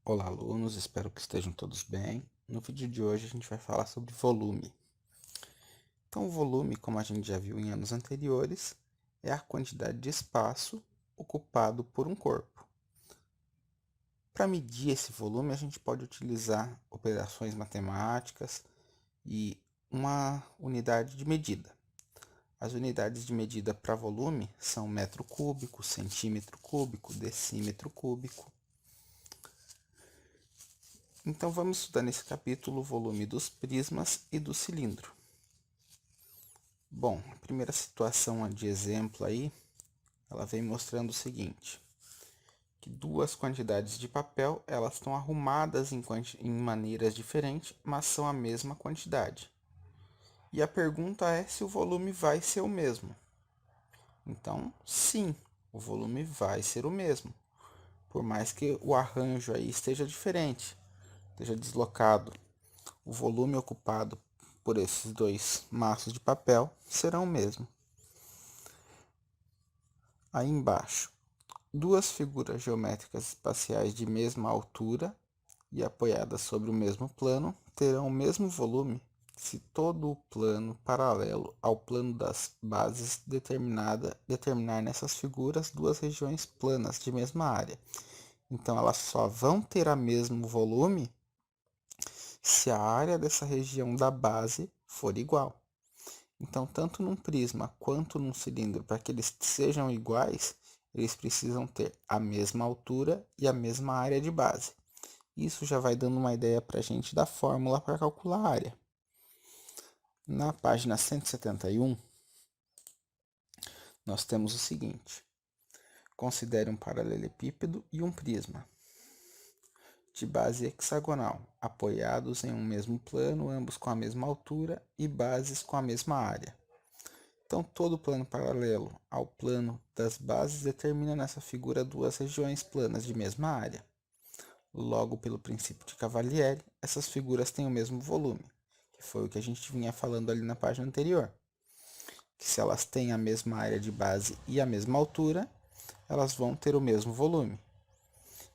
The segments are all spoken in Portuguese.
Olá, alunos, espero que estejam todos bem. No vídeo de hoje a gente vai falar sobre volume. Então, o volume, como a gente já viu em anos anteriores, é a quantidade de espaço ocupado por um corpo. Para medir esse volume, a gente pode utilizar operações matemáticas e uma unidade de medida. As unidades de medida para volume são metro cúbico, centímetro cúbico, decímetro cúbico. Então, vamos estudar nesse capítulo o volume dos prismas e do cilindro. Bom, a primeira situação de exemplo aí, ela vem mostrando o seguinte, que duas quantidades de papel, elas estão arrumadas em maneiras diferentes, mas são a mesma quantidade. E a pergunta é se o volume vai ser o mesmo. Então, sim, o volume vai ser o mesmo, por mais que o arranjo aí esteja diferente, esteja deslocado. O volume ocupado por esses dois maços de papel será o mesmo. Aí embaixo, duas figuras geométricas espaciais de mesma altura e apoiadas sobre o mesmo plano terão o mesmo volume se todo o plano paralelo ao plano das bases determinar nessas figuras duas regiões planas de mesma área. Então, elas só vão ter o mesmo volume se a área dessa região da base for igual. Então, tanto num prisma quanto num cilindro, para que eles sejam iguais, eles precisam ter a mesma altura e a mesma área de base. Isso já vai dando uma ideia para a gente da fórmula para calcular a área. Na página 171, nós temos o seguinte. Considere um paralelepípedo e um prisma de base hexagonal, apoiados em um mesmo plano, ambos com a mesma altura e bases com a mesma área. Então, todo plano paralelo ao plano das bases determina nessa figura duas regiões planas de mesma área. Logo, pelo princípio de Cavalieri, essas figuras têm o mesmo volume, que foi o que a gente vinha falando ali na página anterior. Que se elas têm a mesma área de base e a mesma altura, elas vão ter o mesmo volume.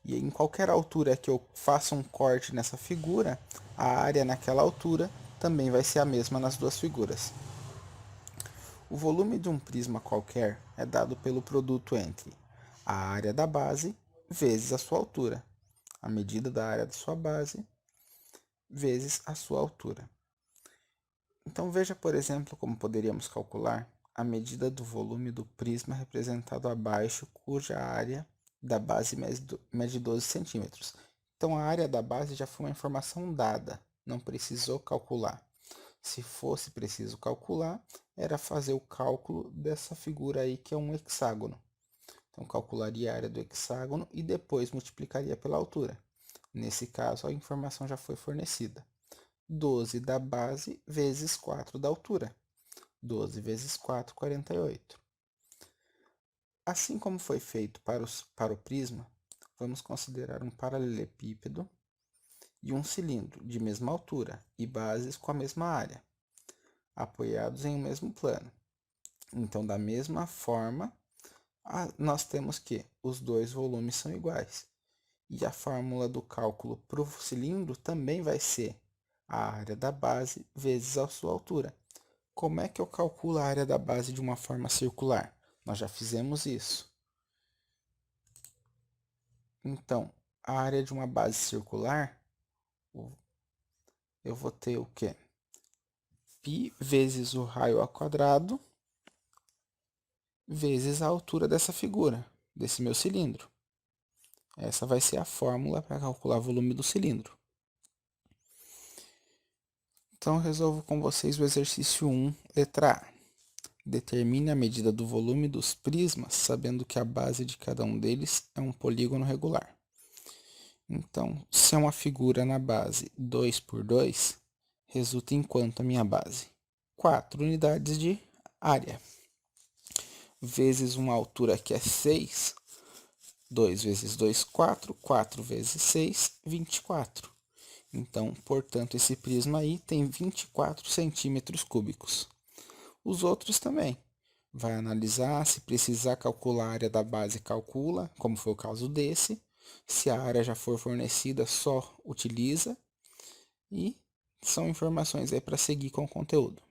E em qualquer altura que eu faça um corte nessa figura, a área naquela altura também vai ser a mesma nas duas figuras. O volume de um prisma qualquer é dado pelo produto entre a área da base vezes a sua altura, a medida da área da sua base vezes a sua altura. Então veja, por exemplo, como poderíamos calcular a medida do volume do prisma representado abaixo, cuja área da base mede 12 centímetros. Então a área da base já foi uma informação dada, não precisou calcular. Se fosse preciso calcular, era fazer o cálculo dessa figura aí que é um hexágono. Então calcularia a área do hexágono e depois multiplicaria pela altura. Nesse caso, a informação já foi fornecida. 12 da base vezes 4 da altura. 12 vezes 4, 48. Assim como foi feito para o prisma, vamos considerar um paralelepípedo e um cilindro de mesma altura e bases com a mesma área, apoiados em um mesmo plano. Então, da mesma forma, nós temos que os dois volumes são iguais. E a fórmula do cálculo para o cilindro também vai ser a área da base vezes a sua altura. Como é que eu calculo a área da base de uma forma circular? Nós já fizemos isso. Então, a área de uma base circular, eu vou ter o quê? Π vezes o raio ao quadrado vezes a altura dessa figura, desse meu cilindro. Essa vai ser a fórmula para calcular o volume do cilindro. Então, eu resolvo com vocês o exercício 1, letra A. Determine a medida do volume dos prismas, sabendo que a base de cada um deles é um polígono regular. Então, se é uma figura na base 2 por 2, resulta em quanto a minha base? 4 unidades de área. Vezes uma altura que é 6, 2 vezes 2, 4, 4 vezes 6, 24. Então, portanto, esse prisma aí tem 24 centímetros cúbicos. Os outros também. vai analisar, se precisar calcular a área da base, calcula, como foi o caso desse. Se a área já for fornecida, só utiliza. E são informações aí para seguir com o conteúdo.